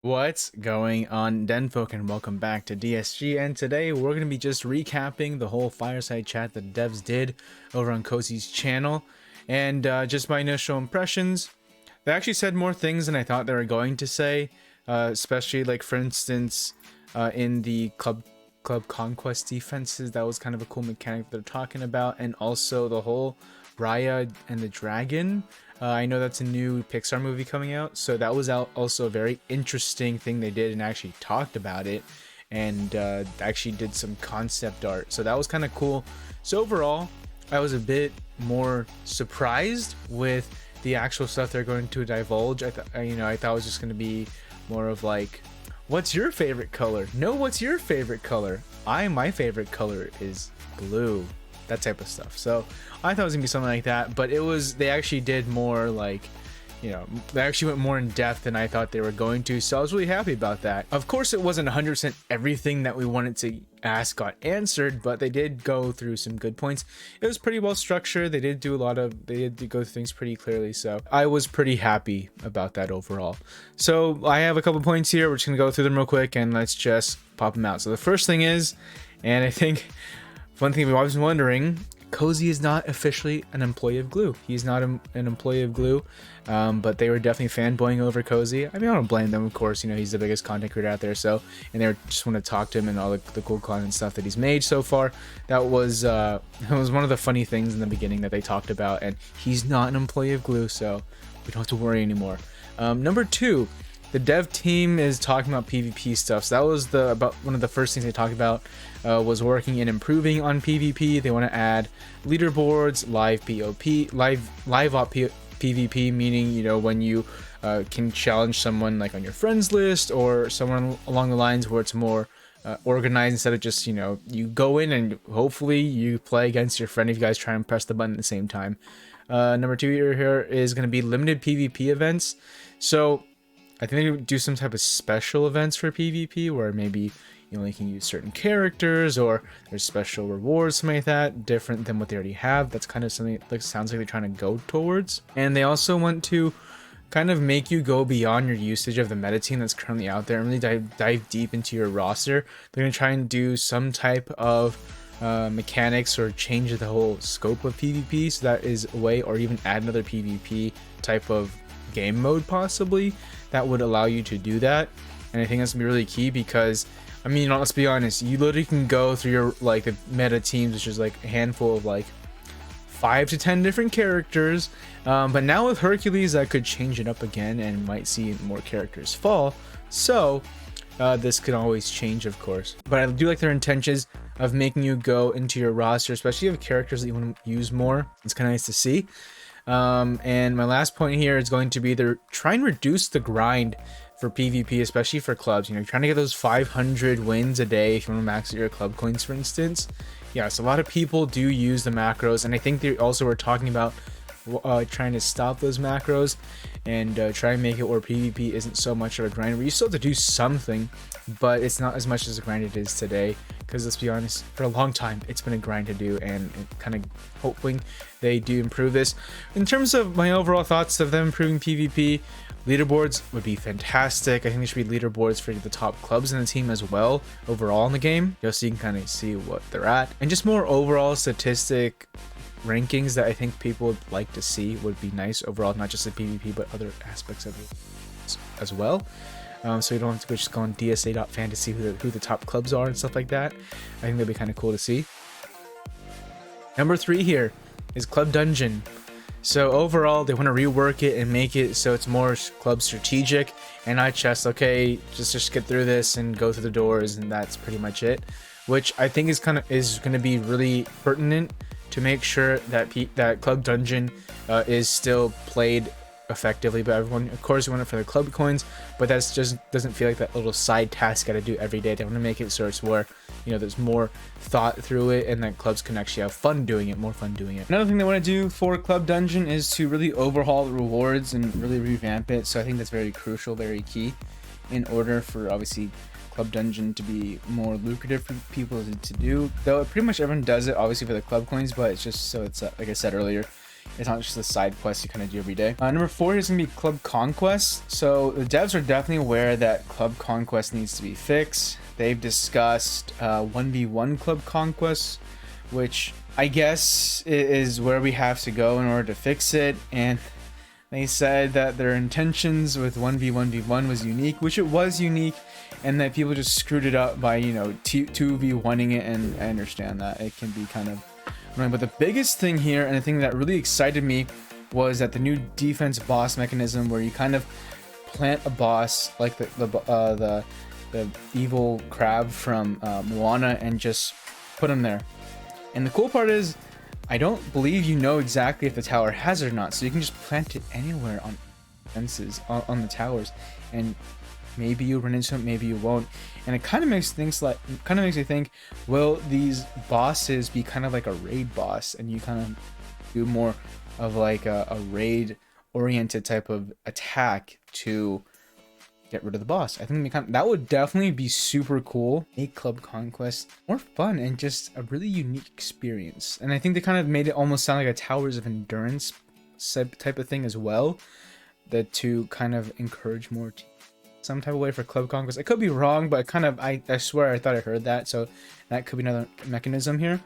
What's going on, Denfolk, and welcome back to DSG. And today we're going to be just recapping the whole Fireside chat that the devs did over on Cozy's channel. And just my initial impressions, they actually said more things than I thought they were going to say, especially like, for instance, in the club Conquest defenses. That was kind of a cool mechanic they're talking about. And also the whole Raya and the Dragon. I know that's a new Pixar movie coming out, so that was also a very interesting thing they did, and actually talked about it, and actually did some concept art. So that was kind of cool. So overall, I was a bit more surprised with the actual stuff they're going to divulge. I thought it was just going to be more of like, what's your favorite color? No, what's your favorite color? My favorite color is blue. That type of stuff. So I thought it was gonna be something like that, but they actually did more like, they actually went more in depth than I thought they were going to. So I was really happy about that. Of course, it wasn't 100% everything that we wanted to ask got answered, but they did go through some good points. It was pretty well structured. They did go through things pretty clearly. So I was pretty happy about that overall. So I have a couple points here. We're just gonna go through them real quick and let's just pop them out. So the first thing is, and I think one thing we've always been wondering, Cozy is not officially an employee of Glue. He's not an employee of Glue, but they were definitely fanboying over Cozy. I mean, I don't blame them, of course. He's the biggest content creator out there, so, and they just want to talk to him and all the cool content stuff that he's made so far. That was one of the funny things in the beginning that they talked about, and he's not an employee of Glue, so we don't have to worry anymore. Number two, the dev team is talking about PvP stuff. So that was about one of the first things they talked about, was working and improving on PvP. They want to add leaderboards, live PvP, live op PvP, meaning when you can challenge someone like on your friends list or someone along the lines where it's more organized, instead of just you go in and hopefully you play against your friend if you guys try and press the button at the same time. Number two here is going to be limited PvP events. So I think they would do some type of special events for PvP where maybe you only can use certain characters, or there's special rewards, something like that, different than what they already have. That's kind of something that sounds like they're trying to go towards. And they also want to kind of make you go beyond your usage of the meta team that's currently out there and really dive deep into your roster. They're going to try and do some type of mechanics or change the whole scope of PvP, so that is a way, or even add another PvP type of game mode possibly that would allow you to do that. And I think that's gonna be really key, because I mean, let's be honest, you literally can go through your the meta teams, which is like a handful of 5 to 10 different characters, but now with Hercules that could change it up again and might see more characters fall. So this could always change, of course, but I do like their intentions of making you go into your roster, especially if you have characters that you want to use more. It's kind of nice to see. And my last point here is going to be they're trying to reduce the grind for PvP, especially for clubs. You're trying to get those 500 wins a day if you want to max out your club coins, for instance. Yes, a lot of people do use the macros, and I think they also were talking about trying to stop those macros and try and make it where PvP isn't so much of a grind, where you still have to do something, but it's not as much as a grind it is today. Because let's be honest, for a long time it's been a grind to do, and kind of hoping they do improve this. In terms of my overall thoughts of them improving PvP, leaderboards would be fantastic. I think there should be leaderboards for the top clubs in the team as well, overall in the game, just so you can kind of see what they're at, and just more overall statistic rankings that I think people would like to see would be nice overall, not just the PvP but other aspects of it as well. So you don't have to just go on DSA.fan to see who the top clubs are and stuff like that. I think that'd be kind of cool to see. Number 3 here is Club Dungeon. So overall, they want to rework it and make it so it's more club strategic and not just, okay, just get through this and go through the doors and that's pretty much it. Which I think is going to be really pertinent to make sure that that Club Dungeon is still played effectively by everyone. Of course, you want it for the club coins, but that's just doesn't feel like that little side task you gotta do every day. They want to make it so it's where there's more thought through it, and that clubs can actually have fun doing it, more fun doing it. Another thing they want to do for Club Dungeon is to really overhaul the rewards and really revamp it. So I think that's very crucial, very key, in order for obviously Club Dungeon to be more lucrative for people to do. Though pretty much everyone does it obviously for the club coins, but it's just so it's like I said earlier, It's not just the side quests you kind of do every day. Number 4 is gonna be Club Conquest. So the devs are definitely aware that Club Conquest needs to be fixed. They've discussed 1v1 Club Conquest, which I guess is where we have to go in order to fix it. And they said that their intentions with 1v1v1 was unique, which it was unique, and that people just screwed it up by, you know, 2v1ing it, and I understand that it can be kind of annoying. But the biggest thing here, and the thing that really excited me, was that the new defense boss mechanism, where you kind of plant a boss like the evil crab from Moana, and just put him there. And the cool part is, I don't believe you know exactly if the tower has it or not, so you can just plant it anywhere on fences, on the towers, and maybe you run into it, maybe you won't. And it kind of makes things like, makes me think, will these bosses be kind of like a raid boss, and you kind of do more of like a raid oriented type of attack to get rid of the boss? I think that would definitely be super cool. Make Club Conquest more fun and just a really unique experience. And I think they kind of made it almost sound like a Towers of Endurance type of thing as well, that to kind of encourage more some type of way for Club Conquest. I could be wrong, but kind of I swear I thought I heard that, so that could be another mechanism here.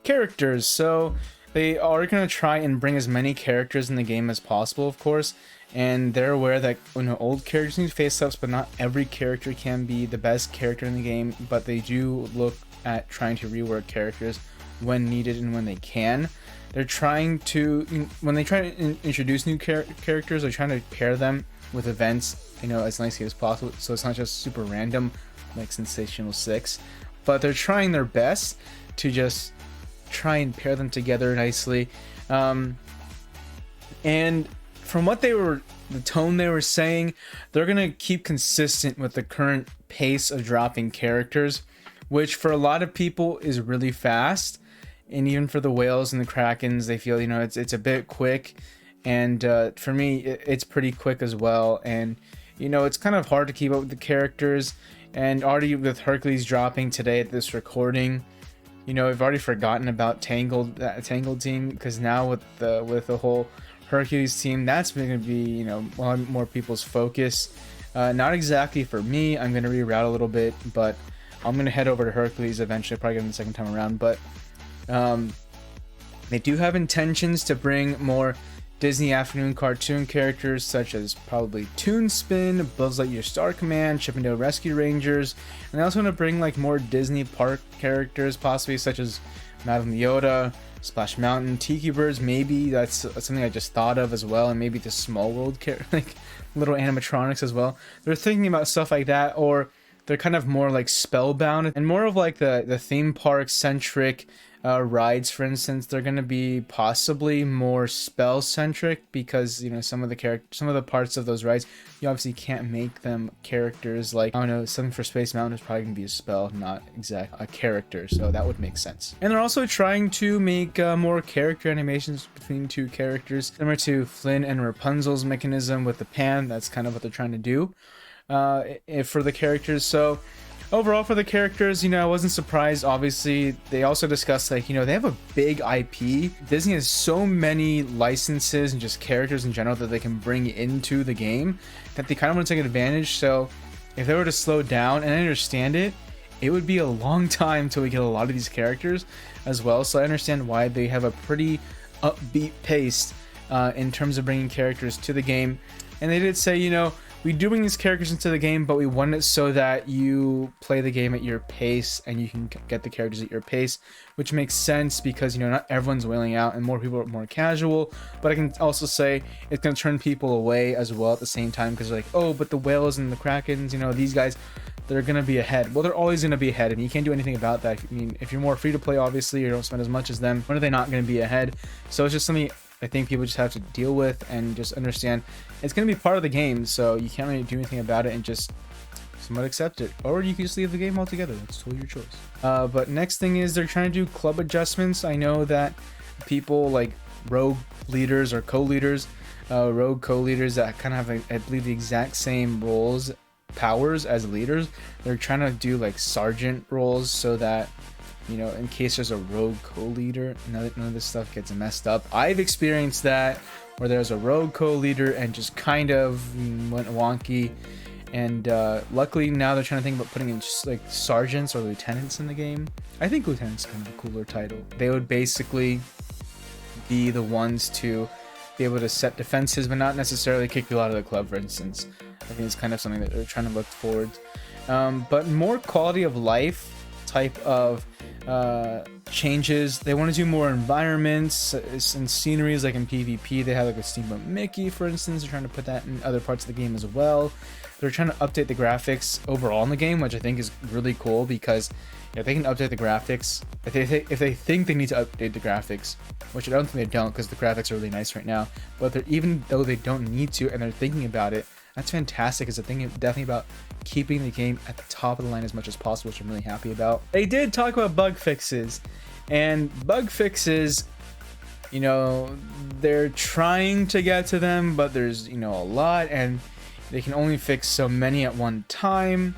Characters. So they are going to try and bring as many characters in the game as possible, of course. And they're aware that, you know, old characters need face-ups, but not every character can be the best character in the game. But they do look at trying to rework characters when needed and when they can. They're trying to, when they try to introduce new characters, they're trying to pair them with events, you know, as nicely as possible. So it's not just super random like Sensational 6. But they're trying their best to just try and pair them together nicely. And from what the tone they were saying, they're gonna keep consistent with the current pace of dropping characters, which for a lot of people is really fast, and even for the whales and the krakens, they feel, you know, it's a bit quick. And for me, it's pretty quick as well. And you know, it's kind of hard to keep up with the characters. And already with Hercules dropping today at this recording, you know, I've already forgotten about that Tangled team, because now with the whole Hercules team, that's going to be, you know, a lot more people's focus. Not exactly for me. I'm going to reroute a little bit, but I'm going to head over to Hercules eventually, probably get him the second time around. But they do have intentions to bring more Disney Afternoon cartoon characters, such as probably Toonspin, Buzz Lightyear Star Command, Chip 'n Dale Rescue Rangers, and they also want to bring like more Disney park characters, possibly such as Madame Yoda, Splash Mountain, Tiki Birds. Maybe that's something I just thought of as well, and maybe the Small World like little animatronics as well. They're thinking about stuff like that, or they're kind of more like Spellbound and more of like the theme park centric rides. For instance, they're going to be possibly more spell centric, because, you know, some of the parts of those rides, you obviously can't make them characters. Like, I don't know, something for Space Mountain is probably going to be a spell, not a character, so that would make sense. And they're also trying to make more character animations between two characters, similar to Flynn and Rapunzel's mechanism with the pan. That's kind of what they're trying to do for the characters. So overall, for the characters, you know, I wasn't surprised. Obviously, they also discussed, like, you know, they have a big IP. Disney has so many licenses and just characters in general that they can bring into the game, that they kind of want to take advantage. So if they were to slow down, and I understand it would be a long time till we get a lot of these characters as well. So I understand why they have a pretty upbeat pace in terms of bringing characters to the game. And they did say, you know, we do bring these characters into the game, but we want it so that you play the game at your pace and you can get the characters at your pace, which makes sense because, you know, not everyone's wailing out and more people are more casual. But I can also say it's going to turn people away as well at the same time, because they're like, oh, but the whales and the krakens, you know, these guys, they're going to be ahead. Well, they're always going to be ahead, and you can't do anything about that. I mean, if you're more free to play, obviously, you don't spend as much as them, when are they not going to be ahead? So it's just something I think people just have to deal with and just understand it's going to be part of the game, so you can't really do anything about it and just somewhat accept it. Or you can just leave the game altogether. That's totally your choice. But next thing is they're trying to do club adjustments. I know that people like rogue leaders or co-leaders, rogue co-leaders that kind of have, I believe, the exact same powers as leaders. They're trying to do like sergeant roles so that you know, in case there's a rogue co-leader, none of this stuff gets messed up. I've experienced that where there's a rogue co-leader and just kind of went wonky. And luckily now they're trying to think about putting in just like sergeants or lieutenants in the game. I think lieutenant's kind of a cooler title. They would basically be the ones to be able to set defenses, but not necessarily kick you out of the club, for instance. I think it's kind of something that they're trying to look forward. But more quality of life type of changes. They want to do more environments and sceneries, like in PvP. They have like a Steamboat Mickey, for instance. They're trying to put that in other parts of the game as well. They're trying to update the graphics overall in the game, which I think is really cool, because if they can update the graphics, if they think they need to update the graphics, which I don't think they don't, because the graphics are really nice right now, but even though they don't need to and they're thinking about it, that's fantastic. It's a thing definitely about keeping the game at the top of the line as much as possible, which I'm really happy about. They did talk about bug fixes, and bug fixes, you know, they're trying to get to them, but there's, you know, a lot, and they can only fix so many at one time.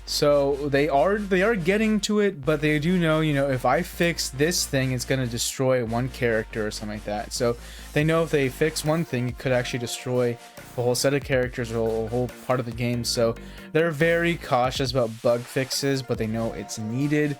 So they are getting to it, but they do know, you know, if I fix this thing, it's going to destroy one character or something like that. So they know if they fix one thing, it could actually destroy a whole set of characters or a whole part of the game. So they're very cautious about bug fixes, but they know it's needed,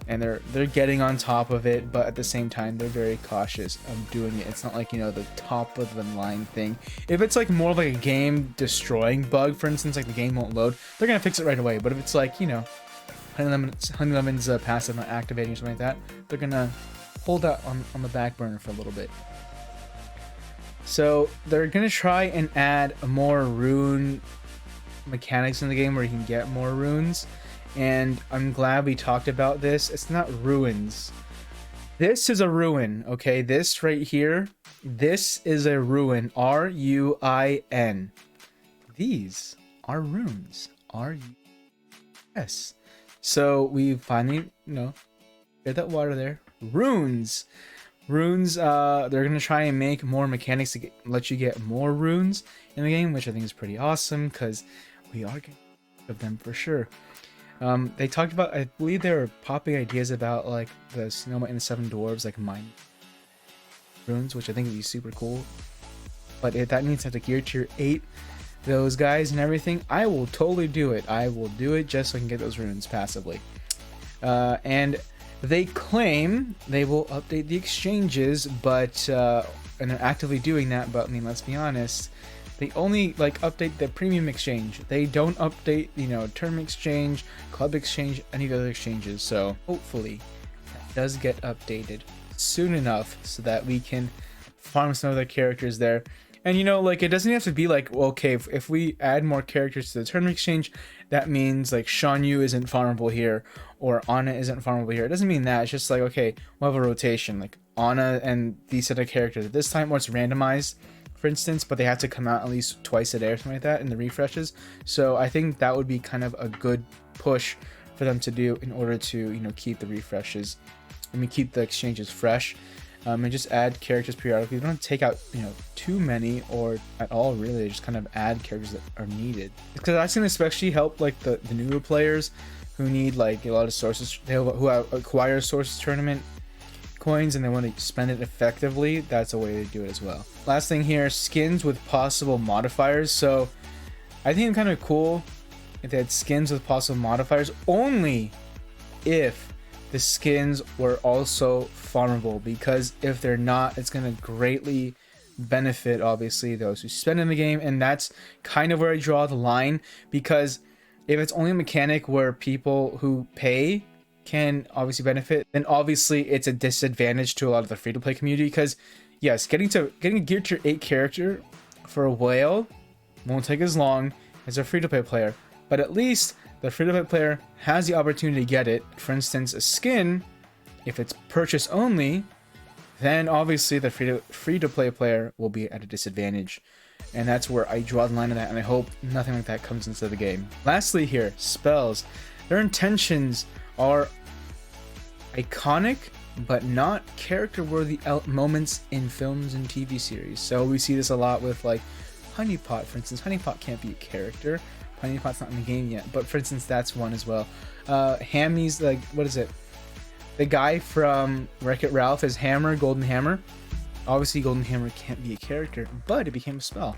and they're getting on top of it, but at the same time they're very cautious of doing it. It's not like, you know, the top of the line thing. If it's like more of like a game destroying bug, for instance, like the game won't load, they're gonna fix it right away. But if it's like, you know, Honey Lemon's passive not activating or something like that, they're gonna hold that on the back burner for a little bit. So they're gonna try and add more rune mechanics in the game where you can get more runes. And I'm glad we talked about this. It's not ruins. This is a ruin, okay? This right here, this is a ruin. R-U-I-N. These are runes. R-U-S. So we finally, you know, get that water there. Runes. Runes, they're going to try and make more mechanics to let you get more runes in the game, which I think is pretty awesome, because we are getting of them for sure. They talked about, I believe they were popping ideas about like the Snow White and the Seven Dwarves, like mine runes, which I think would be super cool. But if that means I have to gear tier 8 those guys and everything, I will totally do it. I will do it just so I can get those runes passively. And they claim they will update the exchanges, but and they're actively doing that. But I mean, let's be honest. They only like update the premium exchange. They don't update, you know, term exchange, club exchange, any of the other exchanges. So hopefully that does get updated soon enough so that we can farm some other characters there. And you know, like, it doesn't have to be like, well, okay, if we add more characters to the term exchange, that means like Shan Yu isn't farmable here or Ana isn't farmable here. It doesn't mean that. It's just like, okay, we'll have a rotation, like Ana and these set of characters at this time, or it's randomized, for instance, but they have to come out at least twice a day or something like that in the refreshes. So I think that would be kind of a good push for them to do in order to, you know, keep the refreshes, I mean, keep the exchanges fresh, and just add characters periodically. They don't take out, you know, too many or at all, really. They just kind of add characters that are needed, because that's going to especially help like the newer players who need like a lot of sources, who acquire sources tournament coins and they want to spend it effectively. That's a way to do it as well. Last thing here, skins with possible modifiers. So I think it's kind of cool if they had skins with possible modifiers, only if the skins were also farmable, because if they're not, it's going to greatly benefit obviously those who spend in the game. And that's kind of where I draw the line, because if it's only a mechanic where people who pay can obviously benefit, then obviously it's a disadvantage to a lot of the free-to-play community. Because yes, getting a gear tier 8 character for a whale won't take as long as a free-to-play player, but at least the free-to-play player has the opportunity to get it. For instance, a skin, if it's purchase only, then obviously the free-to-play player will be at a disadvantage. And that's where I draw the line of that, and I hope nothing like that comes into the game. Lastly here, spells. Their intentions are iconic, but not character-worthy moments in films and TV series. So we see this a lot with like Honeypot, for instance. Honeypot can't be a character. Honeypot's not in the game yet, but for instance, that's one as well. Hammy's, like, what is it? the guy from Wreck-It Ralph, his hammer, Golden Hammer. Obviously, Golden Hammer can't be a character, but it became a spell.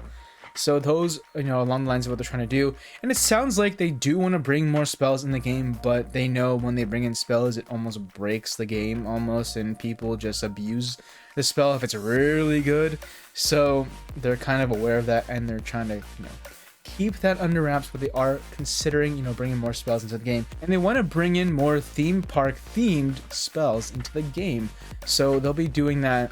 So those, along the lines of what they're trying to do. And it sounds like they do want to bring more spells in the game, but they know when they bring in spells, it almost breaks the game almost, and people just abuse the spell if it's really good. So they're kind of aware of that, and they're trying to, keep that under wraps, but they are considering, bringing more spells into the game. And they want to bring in more theme park themed spells into the game. So they'll be doing that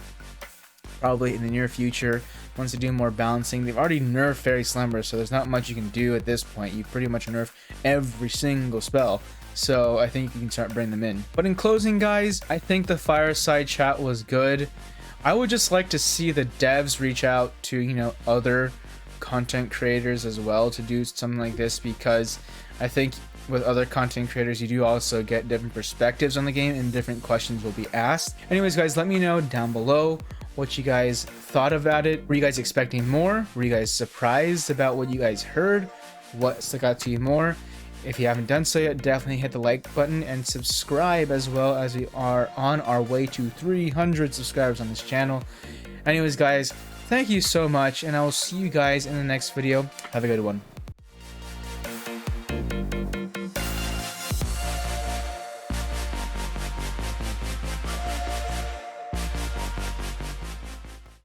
probably in the near future once they do more balancing. They've already nerfed Fairy Slumber, so there's not much you can do at this point. You pretty much nerf every single spell. So I think you can start bringing them in. But in closing, guys, I think the Fireside chat was good. I would just like to see the devs reach out to, other content creators as well to do something like this, because I think with other content creators you do also get different perspectives on the game and different questions will be asked. Anyways, guys, let me know down below what you guys thought about it. Were you guys expecting more? Were you guys surprised about what you guys heard? What stuck out to you more? If you haven't done so yet, definitely hit the like button and subscribe, as well as we are on our way to 300 subscribers on this channel. Anyways, guys, thank you so much, and I will see you guys in the next video. Have a good one.